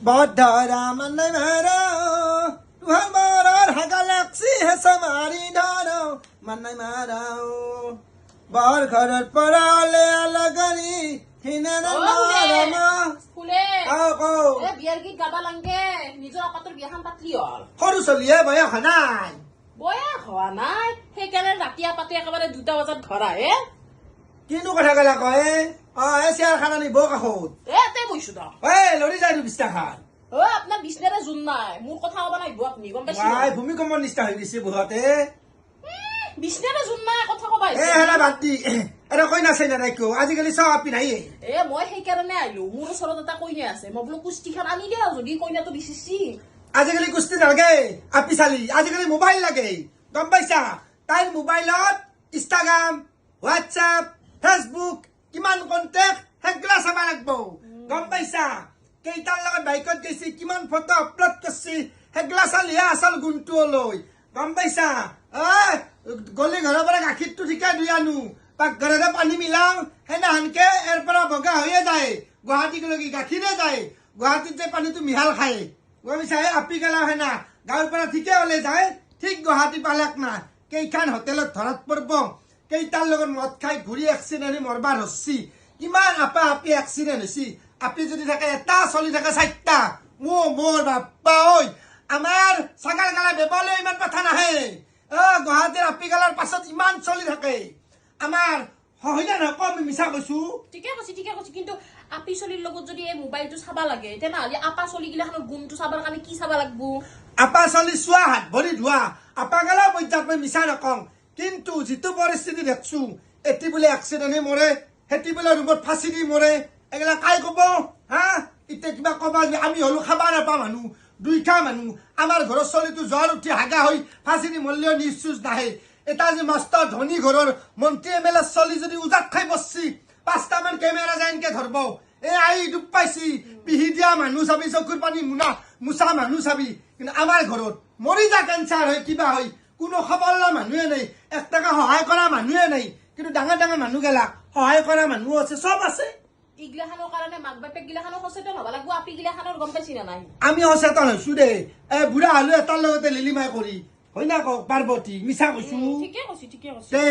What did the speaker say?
বদ্ধরা মানে মারো তুহার মরার হাগা লাগছি হেসা মারি ধরো মানে মারাও বর ঘরের পড়ালে আলাগারি হিনে মারামা ফুলে কাও কাও এ বিয়ার গীত গাবা লাগে নিজৰ আপাতৰ বিয়াখন পাতলি হল সৰু চলিয়ে বয়া হনাই বয়া হোৱা নাই সেইকাৰণে ৰাতিয়া পাতি একেবাৰে 2টা বজাত ঘৰ আহে কিনো কথা কলা কয় এ চিয়াৰ খানা নিব কাষত তে বৈছো দ লৰি যায় বিস্তা খান আপোনাৰ বিষ্ণেৰে জোন নাই মোৰ কথা ক'ব নাহিব আপুনি গম পাইছে ভূমিকম্পৰ নিচিনা হৈ গৈছে বহুতে বিষ্ণেৰে জোন নাই কথা ক'ব হেলা বাদ দি এটা কইনা চাই নাই কিয় আজিকালি চব আপি নাই মই সেইকাৰণে আহিলো মোৰ ওচৰত এটা কইনা আছে মই বোলো কুস্তিখন আনি দিয়া যদি কইনাটো বিচাৰিছি আজিকালি কুস্তি নালাগে আপি চালি আজিকালি মোবাইল লাগে গম পাইছা তাইৰ মোবাইলত ইনষ্টাগ্ৰাম হোৱাটছআপ ফেচবুক কিমান কণ্টেক্ট সেইগিলা চাব লাগিব গম পাইছা কেইটাৰ লগত বাইকত গৈছি কিমান ফটো আপলোড কৰিছি সেইগিলা চালিহে আচল গুণটো লৈ গম পাইছা গলি ঘৰৰ পৰা গাখীৰটো ঠিকে ধুই আনো পাকঘৰতে পানী মিলাও সেইদিনাখনকে ইয়াৰ পৰা বগা হৈয়ে যায় গুৱাহাটীলৈকে গাখীৰে যায় গুৱাহাটীত যে পানীটো মিহাল খায় গম পাইছা আপি গেলা হয় না গাঁৱৰ পৰা ঠিকে হলে যায় ঠিক গুৱাহাটী পালাক না কেইখন হোটেলত ধৰাত পৰিব কেইটাৰ লগত মদ খাই ঘূৰি এক্সিডেণ্ট হৈ মৰবা ধৰছি কিমান আপা আপি এক্সিডেণ্ট হৈছে আপি যদি থাকে এটা চলি থাকে 4টা মোৰ বাপ্পা ঐ আমাৰ ছাগাল গালা বেবালে ইমান কথা নাহে গুৱাহাটীৰ আপি গালাৰ পাছত ইমান চলি থাকে আমাৰ হয় না কম মিছা কৈছো ঠিকে কৈছি কিন্তু আপি চলিৰ লগত যদি এই মোবাইলটো চাবা লাগে তেনেহ'লে আপা চলি গিলাখনৰ গুণটো চাবৰ কাৰণে কি চাবা লাগব আপা চলি চোৱা হাত ভৰি ধোৱা আপা গালা পৰ্যায়ত মই মিছা নকওঁ কিন্তু যিটো পৰিস্থিতি দেখছো এটি বোলে এক্সিডেণ্টে মৰে সেটি বোলে ৰুমত ফাঁচি দি মৰে এগিলা কাই কব এতিয়া কিবা কবা আমি হলো খাবা নাপাওঁ মানুহ 2টা মানুহ আমাৰ ঘৰৰ চলিটো জ্বৰ উঠি হাগা হৈ ফাঁচি দি মৰলেও নিশ্চুজ নাহে এটা যে মস্ত ধনী ঘৰৰ মন্ত্ৰী এমএলএ চলি যদি উজাত খাই বসছি 5টামান কেমেৰা যায় এনেকে ধৰব আই ডুব পাইছি পিহি দিয়া মানুহ চাবি চকুৰ পানী মুচা মানুহ চাবি কিন্তু আমাৰ ঘৰত মৰি যা কেঞ্চাৰ হয় কিবা হয় কোনো খবৰ লোৱা মানুহে নাই 1 টকা সহায় কৰা মানুহে নাই কিন্তু ডাঙৰ ডাঙৰ মানুহ গেলা সহায় কৰা মানুহ আছে চব আছে ইগিলাখনৰ কাৰণে মাক বাপেক গিলাখনৰ সচেতন হ'ব লাগব আপি গিলাখনৰ গম পাইছি না নাই আমি সচেতন হৈছো দে বুঢ়া হলো এটাৰ লগতে লিলিমাই কৰি হয় না কওক পাৰ্বতী মিছা কৈছো ঠিকে কৈছি দে